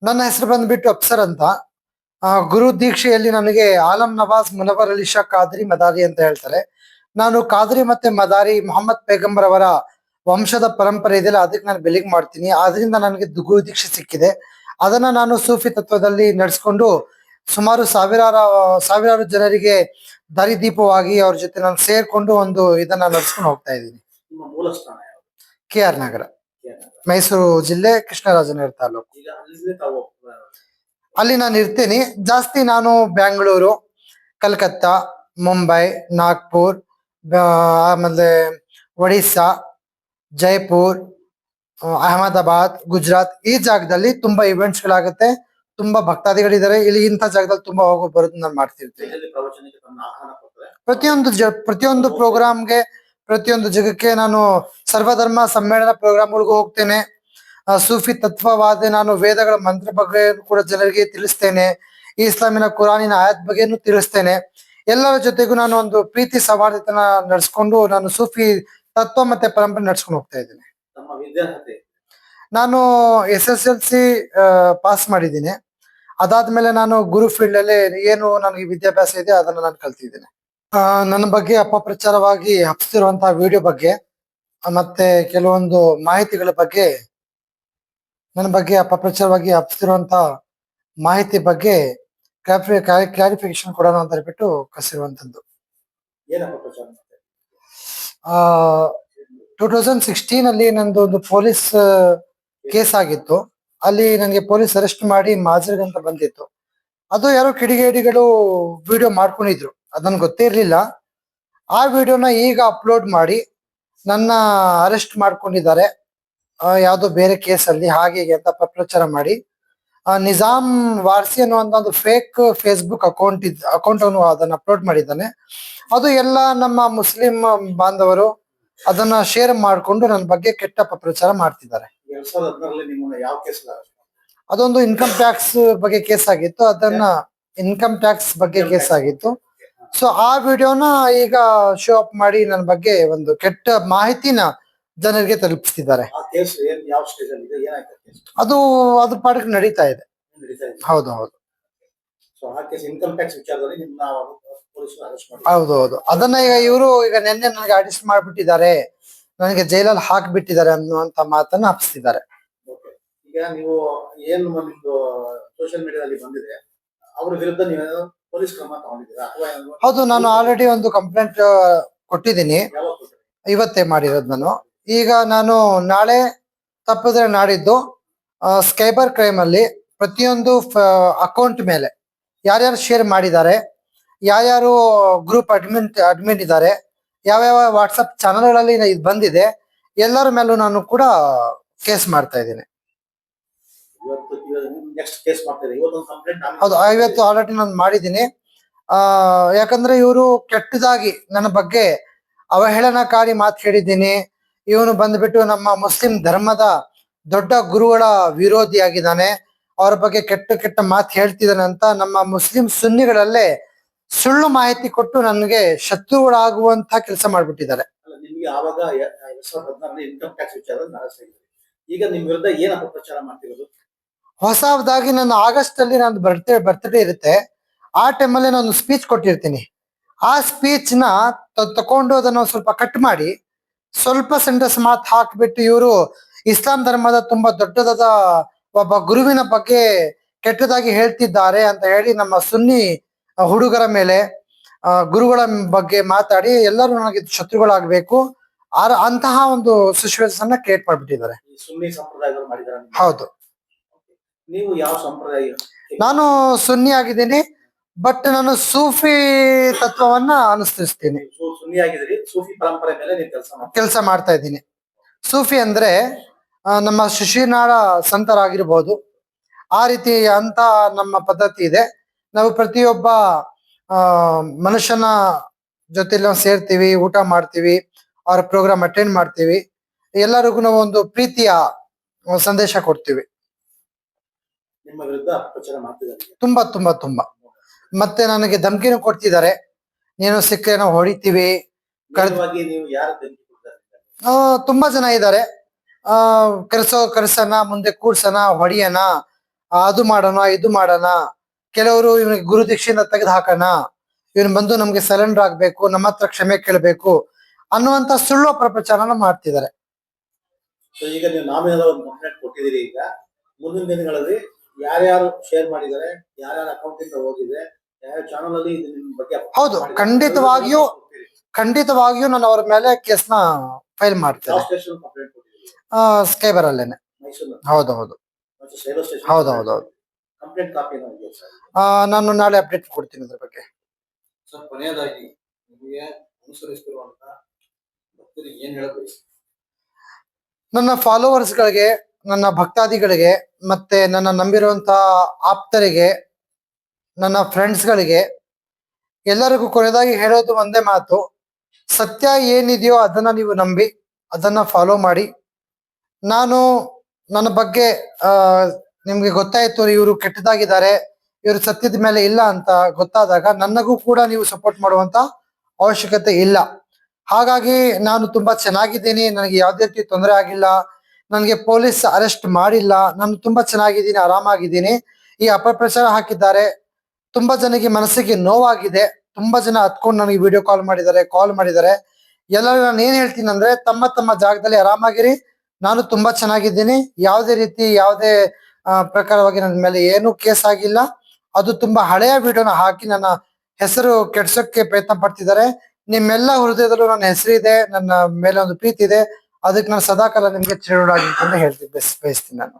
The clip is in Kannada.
ನನ್ನ ಹೆಸರು ಬಂದ್ಬಿಟ್ಟು ಅಪ್ಸರ್ ಅಂತ. ಗುರು ದೀಕ್ಷೆಯಲ್ಲಿ ನನಗೆ ಆಲಂ ನವಾಜ್ ಮುನವರ್ ಅಲಿ ಶಾ ಖಾದ್ರಿ ಮದಾರಿ ಅಂತ ಹೇಳ್ತಾರೆ. ನಾನು ಖಾದ್ರಿ ಮತ್ತೆ ಮದಾರಿ ಮೊಹಮ್ಮದ್ ಪೈಗಂಬರ್ ಅವರ ವಂಶದ ಪರಂಪರೆ ಇದೆಯಲ್ಲ, ಅದಕ್ಕೆ ನಾನು ಬೆಲಿಗ್ ಮಾಡ್ತೀನಿ. ಆದ್ರಿಂದ ನನಗೆ ಗುರು ದೀಕ್ಷೆ ಸಿಕ್ಕಿದೆ. ಅದನ್ನ ನಾನು ಸೂಫಿ ತತ್ವದಲ್ಲಿ ನಡೆಸ್ಕೊಂಡು ಸುಮಾರು ಸಾವಿರಾರು ಜನರಿಗೆ ದಾರಿದೀಪವಾಗಿ ಅವ್ರ ಜೊತೆ ನಾನು ಸೇರ್ಕೊಂಡು ಒಂದು ಇದನ್ನ ನಡ್ಸ್ಕೊಂಡು ಹೋಗ್ತಾ ಇದ್ದೀನಿ. ನಿಮ್ಮ ಮೂಲ ಸ್ಥಾನ ಯಾವುದು? KR ನಗರ, ಕೇರಳ. ಮೈಸೂರು ಜಿಲ್ಲೆ, ಕೃಷ್ಣರಾಜನಗರ ತಾಲೂಕು. ಈಗ ಅಲ್ಲಿಂದ ತಾವು ಅಲ್ಲಿ ನಾನು ಇರ್ತೀನಿ. ಜಾಸ್ತಿ ನಾನು ಬ್ಯಾಂಗ್ಳೂರು, ಕಲ್ಕತ್ತಾ, ಮುಂಬೈ, ನಾಗ್ಪುರ್, ಆಮೇಲೆ ಒಡಿಸ್ಸಾ, ಜೈಪುರ್, ಅಹಮದಾಬಾದ್, ಗುಜರಾತ್, ಈ ಜಾಗದಲ್ಲಿ ತುಂಬಾ ಇವೆಂಟ್ಸ್ ಗಳಾಗುತ್ತೆ. ತುಂಬಾ ಭಕ್ತಾದಿಗಳಿದ್ದಾರೆ. ಇಲ್ಲಿ ಇಂಥ ಜಾಗದಲ್ಲಿ ತುಂಬಾ ಹೋಗೋ ಬರೋದು ನಾನು ಮಾಡ್ತಿರ್ತೀನಿ. ಎಲ್ಲೆಲ್ಲಿ ಪ್ರವಚನಕ್ಕೆ ತಮ್ಮ ಆಹ್ವಾನ ಕೊಡ್ತಾರೆ? ಪ್ರತಿಯೊಂದು ಪ್ರೋಗ್ರಾಮ್ಗೆ, ಪ್ರತಿಯೊಂದು ಜಗಕ್ಕೆ ನಾನು ಸರ್ವಧರ್ಮ ಸಮ್ಮೇಳನ ಪ್ರೋಗ್ರಾಮ್ಗಳಿಗೂ ಹೋಗ್ತೇನೆ. ಸೂಫಿ ತತ್ವವಾದ ನಾನು ವೇದಗಳ ಮಂತ್ರ ಬಗ್ಗೆ ಕೂಡ ಜನರಿಗೆ ತಿಳಿಸ್ತೇನೆ. ಇಸ್ಲಾಮಿನ ಕುರಾನಿನ ಆಯತ್ ಬಗ್ಗೆನೂ ತಿಳಿಸ್ತೇನೆ. ಎಲ್ಲರ ಜೊತೆಗೂ ನಾನು ಒಂದು ಪ್ರೀತಿ ಸೌಹಾರ್ದತನ ನಡೆಸ್ಕೊಂಡು ನಾನು ಸೂಫಿ ತತ್ವ ಮತ್ತೆ ಪರಂಪರೆ ನಡ್ಸ್ಕೊಂಡು ಹೋಗ್ತಾ ಇದ್ದೀನಿ. ತಮ್ಮ ವಿದ್ಯಾರ್ಹತೆ? ನಾನು SSLC ಪಾಸ್ ಮಾಡಿದ್ದೀನಿ. ಅದಾದ್ಮೇಲೆ ನಾನು ಗುರು ಫೀಲ್ಡ್ ಅಲ್ಲಿ ಏನು ನನಗೆ ವಿದ್ಯಾಭ್ಯಾಸ ಇದೆ ಅದನ್ನ ನಾನು ಕಲ್ತಿದ್ದೀನಿ. ನನ್ನ ಬಗ್ಗೆ ಅಪಪ್ರಚಾರವಾಗಿ ಹಬ್ಸ್ತಿರುವಂತಹ ವಿಡಿಯೋ ಬಗ್ಗೆ ಮತ್ತೆ ಕೆಲವೊಂದು ಮಾಹಿತಿಗಳ ಬಗ್ಗೆ, ನನ್ನ ಬಗ್ಗೆ ಅಪಪ್ರಚಾರವಾಗಿ ಹಬ್ಸ್ತಿರುವಂತ ಮಾಹಿತಿ ಬಗ್ಗೆ ಕ್ಲಾರಿಫಿಕೇಶನ್ ಕೊಡೋಣ ಅಂತ ಹೇಳ್ಬಿಟ್ಟು ಕಸಿರುವಂತದ್ದು. ಏನಪ್ಪ ಪ್ರಚಾರ ಮಾಡ್ತಾರೆ? 2016 ಅಲ್ಲಿ ನಂದು ಒಂದು ಪೊಲೀಸ್ ಕೇಸ್ ಆಗಿತ್ತು. ಅಲ್ಲಿ ನನಗೆ ಪೊಲೀಸ್ ಅರೆಸ್ಟ್ ಮಾಡಿ ಮಾಜರ್ಗ್ ಅಂತ ಬಂದಿತ್ತು. ಅದು ಯಾರೋ ಕಿಡಿಗೇಡಿಗಳು ವಿಡಿಯೋ ಮಾಡ್ಕೊಂಡಿದ್ರು, ಅದನ್ ಗೊತ್ತೇ ಇರ್ಲಿಲ್ಲ. ಆ ವಿಡಿಯೋನ ಈಗ ಅಪ್ಲೋಡ್ ಮಾಡಿ ನನ್ನ ಅರೆಸ್ಟ್ ಮಾಡ್ಕೊಂಡಿದ್ದಾರೆ ಯಾವ್ದೋ ಬೇರೆ ಕೇಸಲ್ಲಿ, ಹಾಗೆ ಅಂತ ಅಪಪ್ರಚಾರ ಮಾಡಿ ನಿಜಾಮ್ ವಾರ್ಸಿ ಅನ್ನುವಂತ ಒಂದು ಫೇಕ್ ಫೇಸ್ಬುಕ್ ಅಕೌಂಟ್ ಅನ್ನು ಅದನ್ನ ಅಪ್ಲೋಡ್ ಮಾಡಿದ್ದಾನೆ. ಅದು ಎಲ್ಲ ನಮ್ಮ ಮುಸ್ಲಿಂ ಬಾಂಧವರು ಅದನ್ನ ಶೇರ್ ಮಾಡ್ಕೊಂಡು ನನ್ನ ಬಗ್ಗೆ ಕೆಟ್ಟ ಅಪಪ್ರಚಾರ ಮಾಡ್ತಿದ್ದಾರೆ. 2016 ನಿಮ್ಮನ್ನ ಯಾವ ಕೇಸ್? ಅದೊಂದು ಇನ್ಕಮ್ ಟ್ಯಾಕ್ಸ್ ಬಗ್ಗೆ ಕೇಸ್ ಆಗಿತ್ತು. ಅದನ್ನ ಇನ್ಕಮ್ ಟ್ಯಾಕ್ಸ್ ಬಗ್ಗೆ ಕೇಸ್ ಆಗಿತ್ತು. ಸೊ ಆ ವಿಡಿಯೋನ ಈಗ ಶೋ ಅಪ್ ಮಾಡಿ ನನ್ನ ಬಗ್ಗೆ ಒಂದು ಕೆಟ್ಟ ಮಾಹಿತಿನ ಜನರಿಗೆ ತಲುಪಿಸ್ತಿದ್ದಾರೆ. ಆ ಕೇಸ್ ಯಾವ ಸ್ಟೇಜ್ ಅಲ್ಲಿ ಇದೆ? ಏನಾಯ್ತು ಕೇಸ್? ಅದು ಅದ್ರ ಪಾಠಕ್ಕೆ ನಡೀತಾ ಇದೆ. ನಡೀತಾ ಇದೆ. ಹೌದು. ಸೊ ಆ ಕೇಸ್ ಇನ್ಕಮ್ ಟ್ಯಾಕ್ಸ್ ವಿಚಾರದಲ್ಲಿ ನಿಮ್ಮನ್ನ ಪೊಲೀಸರು ಅರೆಸ್ಟ್ ಮಾಡಿ. ಹೌದು. ಅದನ್ನ ಈಗ ಇವರು ನಿನ್ನೆ ನನಗೆ ಅರೆಸ್ಟ್ ಮಾಡ್ಬಿಟ್ಟಿದ್ದಾರೆ, ನನಗೆ ಜೈಲಲ್ಲಿ ಹಾಕ್ಬಿಟ್ಟಿದ್ದಾರೆ ಅನ್ನುವಂತ ಮಾತನ್ನ ಹಬ್ಸ್ತಿದ್ದಾರೆ. ಈಗ ನೀವು ಏನು ನಿಮ್ದು ಸೋಷಿಯಲ್ ಮೀಡಿಯಾದಲ್ಲಿ ಬಂದಿದೆ, ಅವ್ರ ವಿರುದ್ಧ ನೀವು ಪೊಲೀಸ್ ಕ್ರಮ ತಗೊಂಡಿದ್ದೀರಾ ಅಥವಾ? ಹೌದು, ನಾನು ಆಲ್ರೆಡಿ ಒಂದು ಕಂಪ್ಲೇಂಟ್ ಕೊಟ್ಟಿದ್ದೀನಿ. ಯಾವಾಗ ಕೊಟ್ರಿ? ಇವತ್ತೇ ಮಾಡಿರೋದು ನಾನು. ಈಗ ನಾನು ನಾಳೆ ತಪ್ಪಿದ್ರೆ ನಾಡಿದ್ದು ಸ್ಕೈಬರ್ ಕ್ರೈಮ್ ಅಲ್ಲಿ ಪ್ರತಿಯೊಂದು ಅಕೌಂಟ್ ಮೇಲೆ ಯಾರ್ಯಾರು ಶೇರ್ ಮಾಡಿದ್ದಾರೆ, ಯಾರ್ಯಾರು ಗ್ರೂಪ್ ಅಡ್ಮಿನ್ ಇದ್ದಾರೆ, ಯಾವ್ಯಾವ ವಾಟ್ಸಪ್ ಚಾನಲ್ಗಳಲ್ಲಿ ಇದು ಬಂದಿದೆ, ಎಲ್ಲರ ಮೇಲೂ ನಾನು ಕೂಡ ಕೇಸ್ ಮಾಡ್ತಾ ಇದ್ದೀನಿ. ಹೌದು, ಇವತ್ತು ಆಲ್ರೆಡಿ ನಾನು ಮಾಡಿದ್ದೀನಿ. ಯಾಕಂದ್ರೆ ಇವರು ಕೆಟ್ಟದಾಗಿ ನನ್ನ ಬಗ್ಗೆ ಅವಹೇಳನಕಾರಿ ಮಾತು ಹೇಳಿದ್ದೀನಿ. ಇವನು ಬಂದ್ಬಿಟ್ಟು ನಮ್ಮ ಮುಸ್ಲಿಂ ಧರ್ಮದ ದೊಡ್ಡ ಗುರುಗಳ ವಿರೋಧಿಯಾಗಿದ್ದಾನೆ, ಅವ್ರ ಬಗ್ಗೆ ಕೆಟ್ಟ ಮಾತು ಹೇಳ್ತಿದ್ದಾನೆ ಅಂತ ನಮ್ಮ ಮುಸ್ಲಿಂ ಸುನ್ನಿಗಳಲ್ಲೇ ಸುಳ್ಳು ಮಾಹಿತಿ ಕೊಟ್ಟು ನನಗೆ ಶತ್ರುಗಳಾಗುವಂತ ಕೆಲಸ ಮಾಡ್ಬಿಟ್ಟಿದ್ದಾರೆ. ನಿಮ್ಗೆ ಆವಾಗ 2016 ಇನ್ಕಮ್ ಟ್ಯಾಕ್ಸ್ ವಿಚಾರದಲ್ಲಿ ಅರೆಸ್ಟ್ ಆಗಿದ್ದಾರೆ. ಈಗ ನಿಮ್ ವಿರುದ್ಧ ಏನ್ ಅಪಪ್ರಚಾರ ಮಾಡ್ತಿರೋದು? ಹೊಸದಾಗಿ ನನ್ನ ಆಗಸ್ಟ್ ಅಲ್ಲಿ ನಂದು ಬರ್ತ್ಡೇ ಇರುತ್ತೆ. ಆ ಟೈಮಲ್ಲಿ ನಾನು ಸ್ಪೀಚ್ ಕೊಟ್ಟಿರ್ತೀನಿ. ಆ ಸ್ಪೀಚ್ ನ ತಕೊಂಡು ಅದನ್ನು ಸ್ವಲ್ಪ ಕಟ್ ಮಾಡಿ ಸ್ವಲ್ಪ ಸೆಂಟೆನ್ಸ್ ಮಾತು ಹಾಕ್ಬಿಟ್ಟು ಇವರು ಇಸ್ಲಾಂ ಧರ್ಮದ ತುಂಬಾ ದೊಡ್ಡದಾದ ಒಬ್ಬ ಗುರುವಿನ ಬಗ್ಗೆ ಕೆಟ್ಟದಾಗಿ ಹೇಳ್ತಿದ್ದಾರೆ ಅಂತ ಹೇಳಿ ನಮ್ಮ ಸುನ್ನಿ ಹುಡುಗರ ಮೇಲೆ, ಗುರುಗಳ ಬಗ್ಗೆ ಮಾತಾಡಿ ಎಲ್ಲರೂ ನನಗೆ ಶತ್ರುಗಳಾಗಬೇಕು ಅಂತಹ ಒಂದು ಸಿಚುವೇಶನ್ ಕ್ರಿಯೇಟ್ ಮಾಡ್ಬಿಟ್ಟಿದ್ದಾರೆ. ಸುನ್ನಿ ಸಂಪ್ರದಾಯಗಳು ಮಾಡಿದ್ದಾರೆ. ಹೌದು. ನೀವು ಯಾವ ಸಂಪ್ರದಾಯ? ನಾನು ಸುನ್ನಿ ಆಗಿದ್ದೀನಿ, ಬಟ್ ನಾನು ಸೂಫಿ ತತ್ವವನ್ನ ಅನುಸರಿಸ್ತೀನಿ. ಸುನ್ನಿ ಆಗಿದ್ದೀರಿ, ಸೂಫಿ ಪರಂಪರೆ ಮೇಲೆ ನೀವು ಕೆಲಸ ಮಾಡ್ತಾ ಇದ್ದೀನಿ. ಸೂಫಿ ಅಂದ್ರೆ ನಮ್ಮ ಶಿಶಿನಾಳ ಸಂತರಾಗಿರ್ಬೋದು, ಆ ರೀತಿ ಅಂತ ನಮ್ಮ ಪದ್ಧತಿ ಇದೆ. ನಾವು ಪ್ರತಿಯೊಬ್ಬ ಮನುಷ್ಯನ ಜೊತೆಲಿ ನಾವು ಸೇರ್ತೀವಿ, ಊಟ ಮಾಡ್ತೀವಿ, ಅವ್ರ ಪ್ರೋಗ್ರಾಮ್ ಅಟೆಂಡ್ ಮಾಡ್ತೀವಿ, ಎಲ್ಲರಿಗೂ ನಾವು ಒಂದು ಪ್ರೀತಿಯ ಸಂದೇಶ ಕೊಡ್ತೀವಿ. ನಿಮ್ಮ ವಿರುದ್ಧ ಅಪಪ್ರಚಾರ ಮಾಡ್ತಿದ್ದಾರೆ. ತುಂಬಾ ಮತ್ತೆ ನನಗೆ ಧಮಕಿನೂ ಕೊಡ್ತಿದ್ದಾರೆ, ನೀನು ಸಿಕ್ಕರೆ ನಾವು ಹೊಡಿತೀವಿ. ನೀವು ಯಾರು ಧಮಕಿ ಕೊಡ್ತಾರೆ? ತುಂಬಾ ಜನ ಇದ್ದಾರೆ. ಕರ್ಸನ ಮುಂದೆ ಕೂಡ್ಸನ, ಹೊಡಿಯನ, ಅದು ಮಾಡೋಣ ಇದು ಮಾಡೋಣ, ಕೆಲವರು ಇವನಿಗೆ ಗುರು ದೀಕ್ಷೆಯಿಂದ ತೆಗೆದು ಹಾಕೋಣ, ಇವನು ಬಂದು ನಮ್ಗೆ ಸರೆಂಡರ್ ಆಗ್ಬೇಕು, ನಮ್ಮ ಹತ್ರ ಕ್ಷಮೆ ಕೇಳಬೇಕು ಅನ್ನುವಂತ ಸುಳ್ಳು ಪ್ರಪಂಚನ ಮಾಡ್ತಿದ್ದಾರೆ. ಸೊ ಈಗ ನೀವು ನಾಮಿನಲ್ ಒಂದು ಕಂಪ್ಲೇಂಟ್ ಕೊಟ್ಟಿದ್ದೀರಿ. ಈಗ ಮುಂದಿನ ದಿನಗಳಲ್ಲಿ ಯಾರ್ಯಾರು ಶೇರ್ ಮಾಡಿದ್ದಾರೆ, ಯಾರ್ಯಾರ ಅಕೌಂಟ್ ಇಂದ ಹೋಗಿದೆ, ಯಾವ್ಯಾವ ಚಾನಲ್ ಅಲ್ಲಿ ಇದು ನಿಮ್ ಬಗ್ಗೆ ಹೌದು, ಖಂಡಿತವಾಗಿಯೂ ನಾನು ಅವ್ರ ಮೇಲೆ ಕೇಸ್ನ ಫೈಲ್ ಮಾಡ್ತೇನೆ. ಯಾವ ಸ್ಟೇಷನ್ ಕಂಪ್ಲೇಂಟ್ ಕೊಟ್ಟಿದ್ದೀರಿ? ಸ್ಕೈಬರ್ ಅಲ್ಲೇನೆ. ಮೈಸೂರು ಹೌದು ಹೌದು ಸೈಬರ್ ಸ್ಟೇಷನ್. ಹೌದು ಹೌದು ಹೌದು. ಕಂಪ್ಲೇಂಟ್ ಕಾಪಿ ಏನೋ ಇದೆಯಾ ಸರ್? ನಾನು ನಾಳೆ ಅಪ್ಡೇಟ್ ಕೊಡ್ತೀನಿ ಅದ್ರ ಬಗ್ಗೆ. ಸರ್, ಕೊನೆಯದಾಗಿ ನಿಮಗೆ ಅನುಸರಿಸುತ್ತಿರುವಂತ ಭಕ್ತರಿಗೆ ಏನ್ ಹೇಳಬೇಕು? ನನ್ನ ಫಾಲೋವರ್ಸ್ಗಳಿಗೆ, ನನ್ನ ಭಕ್ತಾದಿಗಳಿಗೆ, ಮತ್ತೆ ನನ್ನ ನಂಬಿರುವಂತ ಆಪ್ತರಿಗೆ, ನನ್ನ ಫ್ರೆಂಡ್ಸ್ಗಳಿಗೆ ಎಲ್ಲರಿಗೂ ಕೊನೆಯದಾಗಿ ಹೇಳೋದು ಒಂದೇ ಮಾತು: ಸತ್ಯ ಏನಿದೆಯೋ ಅದನ್ನ ನೀವು ನಂಬಿ, ಅದನ್ನ ಫಾಲೋ ಮಾಡಿ. ನಾನು ನನ್ನ ಬಗ್ಗೆ ನಿಮ್ಗೆ ಗೊತ್ತಾಯ್ತು ಇವರು ಕೆಟ್ಟದಾಗಿದ್ದಾರೆ, ಇವರು ಸತ್ಯದ ಮೇಲೆ ಇಲ್ಲ ಅಂತ ಗೊತ್ತಾದಾಗ ನನಗೂ ಕೂಡ ನೀವು ಸಪೋರ್ಟ್ ಮಾಡುವಂತ ಅವಶ್ಯಕತೆ ಇಲ್ಲ. ಹಾಗಾಗಿ ನಾನು ತುಂಬಾ ಚೆನ್ನಾಗಿದ್ದೀನಿ, ನನಗೆ ಯಾವುದೇ ರೀತಿ ತೊಂದರೆ ಆಗಿಲ್ಲ, ನನಗೆ ಪೊಲೀಸ್ ಅರೆಸ್ಟ್ ಮಾಡಿಲ್ಲ, ನಾನು ತುಂಬಾ ಚೆನ್ನಾಗಿದ್ದೀನಿ, ಆರಾಮಾಗಿದ್ದೀನಿ. ಈ ಅಪಪ್ರಚಾರ ಹಾಕಿದ್ದಾರೆ, ತುಂಬಾ ಜನಕ್ಕೆ ಮನಸ್ಸಿಗೆ ನೋವಾಗಿದೆ, ತುಂಬಾ ಜನ ಹತ್ಕೊಂಡು ನನಗೆ ವಿಡಿಯೋ ಕಾಲ್ ಮಾಡಿದ್ದಾರೆ. ಎಲ್ಲರೂ ನಾನು ಏನ್ ಹೇಳ್ತೀನಿ ಅಂದ್ರೆ, ತಮ್ಮ ತಮ್ಮ ಜಾಗದಲ್ಲಿ ಆರಾಮಾಗಿರಿ. ನಾನು ತುಂಬಾ ಚೆನ್ನಾಗಿದ್ದೀನಿ, ಯಾವುದೇ ರೀತಿ ಯಾವುದೇ ಪ್ರಕಾರವಾಗಿ ನನ್ನ ಮೇಲೆ ಏನು ಕೇಸ್ ಆಗಿಲ್ಲ. ಅದು ತುಂಬಾ ಹಳೆಯ ವಿಡಿಯೋನ ಹಾಕಿ ನನ್ನ ಹೆಸರು ಕೆಡ್ಸೋಕ್ಕೆ ಪ್ರಯತ್ನ ಪಡ್ತಿದ್ದಾರೆ. ನಿಮ್ಮೆಲ್ಲ ಹೃದಯದಲ್ಲೂ ನನ್ನ ಹೆಸರಿದೆ, ನನ್ನ ಮೇಲೆ ಒಂದು ಪ್ರೀತಿ ಇದೆ. ಅದಕ್ಕೆ ನಾನು ಸದಾಕಾಲ ನಿಮ್ಗೆ ಚಿರಋಣಿಯಾಗಿರ್ತೀನಿ ಅಂತ ಹೇಳ್ತೀನಿ, ಬಯಸ್ತೀನಿ ನಾನು.